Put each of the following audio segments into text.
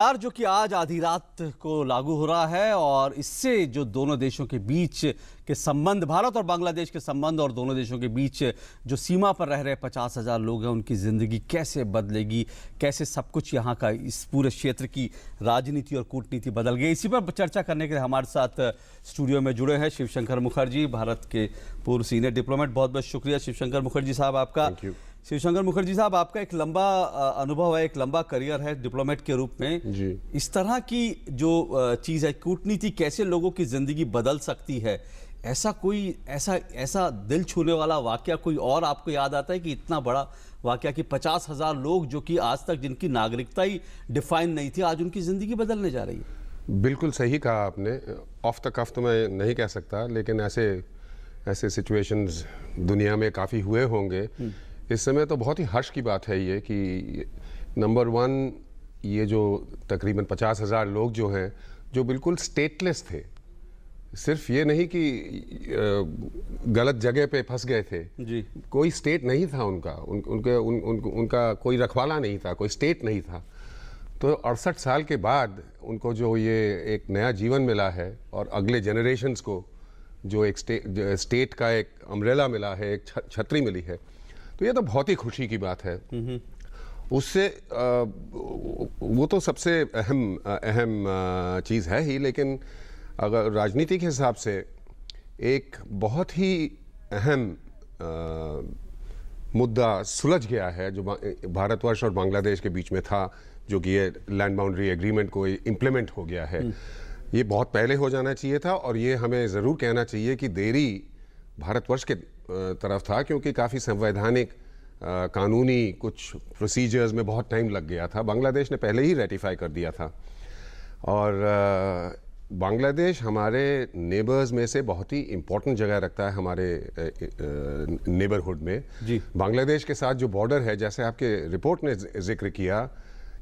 यार जो कि आज आधी रात को लागू हो रहा है और इससे जो दोनों देशों के बीच के संबंध, भारत और बांग्लादेश के संबंध और दोनों देशों के बीच जो सीमा पर रह रहे 50,000 लोग हैं, उनकी ज़िंदगी कैसे बदलेगी, कैसे सब कुछ यहाँ का इस पूरे क्षेत्र की राजनीति और कूटनीति बदल गई, इसी पर चर्चा करने के लिए हमारे साथ स्टूडियो में जुड़े हैं शिवशंकर मुखर्जी, भारत के पूर्व सीनियर डिप्लोमेट। बहुत बहुत शुक्रिया शिवशंकर मुखर्जी साहब आपका। शिवशंकर मुखर्जी साहब, आपका एक लंबा अनुभव है, एक लंबा करियर है डिप्लोमेट के रूप में जी। इस तरह की जो चीज़ है, कूटनीति कैसे लोगों की ज़िंदगी बदल सकती है, ऐसा दिल छूने वाला वाकया कोई और आपको याद आता है कि इतना बड़ा वाकया कि 50,000 लोग जो कि आज तक जिनकी नागरिकता ही डिफाइन नहीं थी, आज उनकी ज़िंदगी बदलने जा रही है? बिल्कुल सही कहा आपने। ऑफ द कफ तो मैं नहीं कह सकता, लेकिन ऐसे सिचुएशंस दुनिया में काफ़ी हुए होंगे। इस समय तो बहुत ही हर्ष की बात है ये कि नंबर वन, ये जो तकरीबन 50,000 लोग जो हैं, जो बिल्कुल स्टेटलेस थे, सिर्फ ये नहीं कि गलत जगह पे फंस गए थे जी। कोई स्टेट नहीं था उनका कोई रखवाला नहीं था, कोई स्टेट नहीं था। तो 68 साल के बाद उनको जो ये एक नया जीवन मिला है और अगले जनरेशन्स को जो एक स्टेट का एक अम्ब्रेला मिला है, एक छतरी मिली है, तो ये तो बहुत ही खुशी की बात है। उससे वो तो सबसे अहम चीज़ है ही, लेकिन अगर राजनीति के हिसाब से एक बहुत ही अहम मुद्दा सुलझ गया है जो भारतवर्ष और बांग्लादेश के बीच में था, जो कि ये लैंड बाउंड्री एग्रीमेंट को इम्प्लीमेंट हो गया है। ये बहुत पहले हो जाना चाहिए था और ये हमें ज़रूर कहना चाहिए कि देरी भारतवर्ष के तरफ था, क्योंकि काफ़ी संवैधानिक कानूनी कुछ प्रोसीजर्स में बहुत टाइम लग गया था। बांग्लादेश ने पहले ही रेटिफाई कर दिया था और बांग्लादेश हमारे नेबर्स में से बहुत ही इम्पोर्टेंट जगह रखता है हमारे नेबरहुड में जी। बांग्लादेश के साथ जो बॉर्डर है, जैसे आपके रिपोर्ट ने जिक्र किया,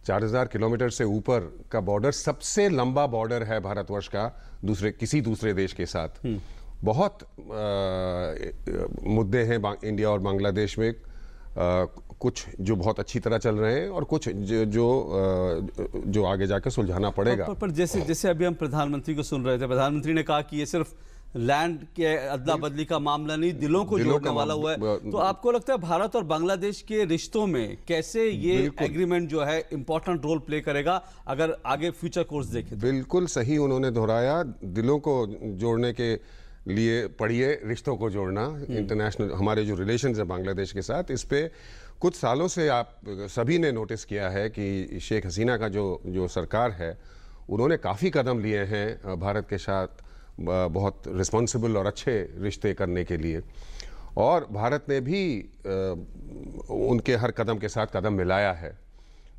4,000 किलोमीटर से ऊपर का बॉर्डर सबसे लंबा बॉर्डर है भारतवर्ष का किसी दूसरे देश के साथ। बहुत मुद्दे हैं इंडिया और बांग्लादेश में, कुछ जो बहुत अच्छी तरह चल रहे हैं और कुछ जो आगे जाकर सुलझाना पड़ेगा। पर जैसे अभी हम प्रधानमंत्री को सुन रहे थे, प्रधानमंत्री ने कहा कि ये सिर्फ लैंड के अदला बदली का मामला नहीं, दिलों को जोड़ने वाला हुआ है। तो आपको लगता है भारत और बांग्लादेश के रिश्तों में कैसे ये एग्रीमेंट जो है इंपॉर्टेंट रोल प्ले करेगा अगर आगे फ्यूचर कोर्स देखें? बिल्कुल सही उन्होंने दोहराया, दिलों को जोड़ने के लिए पढ़िए रिश्तों को जोड़ना। इंटरनेशनल हमारे जो रिलेशंस है बांग्लादेश के साथ, इस पे कुछ सालों से आप सभी ने नोटिस किया है कि शेख हसीना का जो सरकार है, उन्होंने काफ़ी कदम लिए हैं भारत के साथ बहुत रिस्पॉन्सिबल और अच्छे रिश्ते करने के लिए, और भारत ने भी उनके हर कदम के साथ कदम मिलाया है।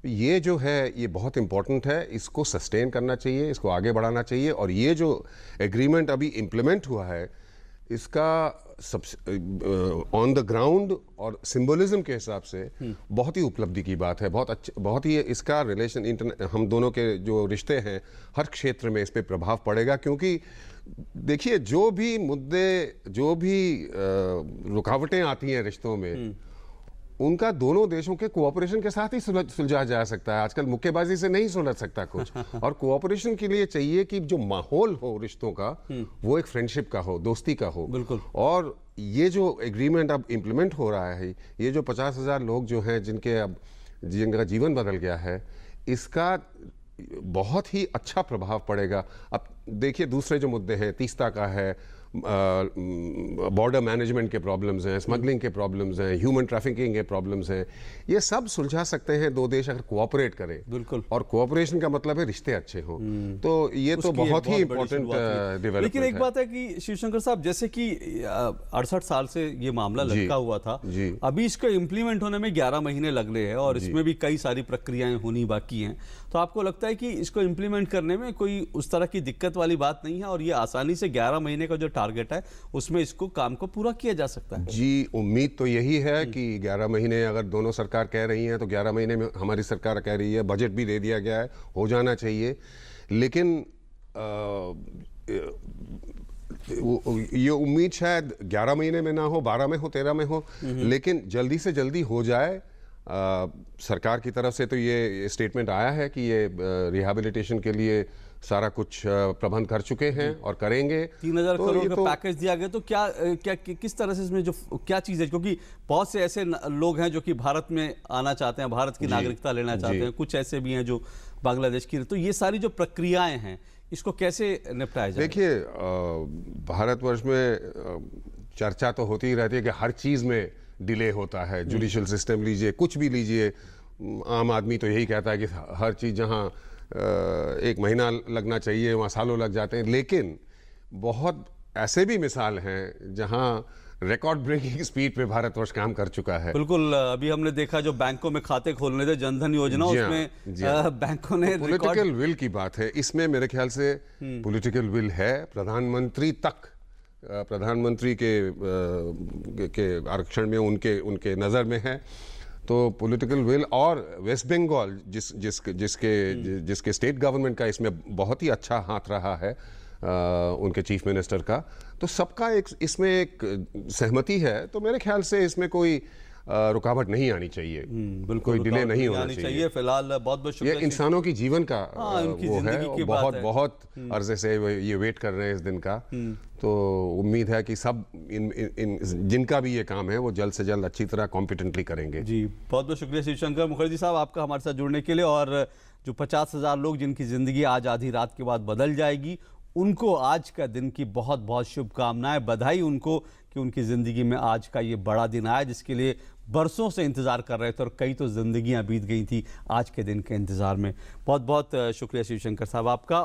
ये जो है ये बहुत इम्पोर्टेंट है, इसको सस्टेन करना चाहिए, इसको आगे बढ़ाना चाहिए। और ये जो एग्रीमेंट अभी इम्प्लीमेंट हुआ है, इसका ऑन द ग्राउंड और सिंबलिज्म के हिसाब से बहुत ही उपलब्धि की बात है। बहुत ही इसका रिलेशन हम दोनों के जो रिश्ते हैं हर क्षेत्र में इस पे प्रभाव पड़ेगा, क्योंकि देखिए जो भी मुद्दे, जो भी रुकावटें आती हैं रिश्तों में, उनका दोनों देशों के कोऑपरेशन के साथ ही सुलझा जा सकता है। आजकल मुक्केबाजी से नहीं सुलझ सकता कुछ और कोऑपरेशन के लिए चाहिए कि जो माहौल हो रिश्तों का, वो एक फ्रेंडशिप का हो, दोस्ती का हो। बिल्कुल। और ये जो एग्रीमेंट अब इम्प्लीमेंट हो रहा है, ये जो 50,000 लोग जो हैं जिनका जीवन बदल गया है, इसका बहुत ही अच्छा प्रभाव पड़ेगा। अब देखिए दूसरे जो मुद्दे हैं, तीस्ता का है, बॉर्डर मैनेजमेंट के प्रॉब्लम्स हैं, स्मगलिंग के प्रॉब्लम्स हैं, ह्यूमन ट्रैफिकिंग के प्रॉब्लम्स हैं, ये सब सुलझा सकते हैं दो देश अगर कोऑपरेट करें। बिल्कुल। और कोऑपरेशन का मतलब है रिश्ते अच्छे हों। तो ये तो बहुत ही इंपॉर्टेंट डेवलपमेंट। लेकिन एक बात है कि शिवशंकर साहब, जैसे कि 68 साल से ये मामला लटका हुआ था, अभी इसको इम्प्लीमेंट होने में 11 महीने लग रहे हैं और इसमें भी कई सारी प्रक्रियाएं होनी बाकी हैं। तो आपको लगता है कि इसको इम्प्लीमेंट करने में कोई उस तरह की दिक्कत वाली बात नहीं है और ये आसानी से 11 महीने का जो टारगेट है उसमें इसको काम को पूरा किया जा सकता है? जी, उम्मीद तो यही है कि 11 महीने अगर दोनों सरकार कह रही हैं तो 11 महीने में हमारी सरकार कह रही है, बजट भी दे दिया गया है, हो जाना चाहिए। लेकिन ये उम्मीद शायद 11 महीने में ना हो, 12 में हो, 13 में हो, लेकिन जल्दी से जल्दी हो जाए। सरकार की तरफ से तो ये स्टेटमेंट आया है कि ये रिहैबिलिटेशन के लिए सारा कुछ प्रबंध कर चुके हैं और करेंगे। 3,000 तो करोड़ ये का तो पैकेज दिया गया, तो क्या किस तरह से इसमें जो क्या चीज़ है, क्योंकि बहुत से ऐसे लोग हैं जो कि भारत में आना चाहते हैं, भारत की नागरिकता लेना चाहते हैं, कुछ ऐसे भी हैं जो बांग्लादेश की, तो ये सारी जो प्रक्रियाएं हैं इसको कैसे निपटाया जाए? देखिए, भारतवर्ष में चर्चा तो होती ही रहती है कि हर चीज़ में डिले होता है। जुडिशियल सिस्टम लीजिए, कुछ भी लीजिए, आम आदमी तो यही कहता है कि हर चीज़ जहाँ 1 महीना लगना चाहिए वहाँ सालों लग जाते हैं। लेकिन बहुत ऐसे भी मिसाल हैं जहाँ रिकॉर्ड ब्रेकिंग स्पीड पे भारतवर्ष काम कर चुका है। बिल्कुल, अभी हमने देखा जो बैंकों में खाते खोलने थे, जनधन योजना, जी हाँ, उसमें जी हाँ। बैंकों ने पॉलिटिकल विल की बात है इसमें, मेरे ख्याल से पॉलिटिकल विल है। प्रधानमंत्री तक, प्रधानमंत्री के आरक्षण में उनके नज़र में है, तो पॉलिटिकल विल। और वेस्ट बंगाल जिसके स्टेट गवर्नमेंट का इसमें बहुत ही अच्छा हाथ रहा है, उनके चीफ मिनिस्टर का, तो सबका इसमें एक सहमति है। तो मेरे ख्याल से इसमें कोई रुकावट नहीं आनी चाहिए, बिल्कुल कोई डिले रुकावट नहीं होना चाहिए। फिलहाल बहुत बहुत ये शुक्रिया। इंसानों की जीवन का उनकी वो है, जिंदगी की बहुत बात है। बहुत अरसे से ये वेट कर रहे हैं इस दिन का। तो उम्मीद है कि सब इन जिनका भी ये काम है वो जल्द से जल्द अच्छी तरह कॉम्पिटेंटली करेंगे। जी, बहुत बहुत शुक्रिया शिवशंकर मुखर्जी साहब आपका हमारे साथ जुड़ने के लिए। और जो 50,000 लोग जिनकी ज़िंदगी आज आधी रात के बाद बदल जाएगी, उनको आज का दिन की बहुत बहुत शुभकामनाएं, बधाई उनको कि उनकी ज़िंदगी में आज का ये बड़ा दिन आया, जिसके लिए बरसों से इंतज़ार कर रहे थे और कई तो ज़िंदगियां बीत गई थी आज के दिन के इंतज़ार में। बहुत बहुत शुक्रिया शिवशंकर साहब आपका।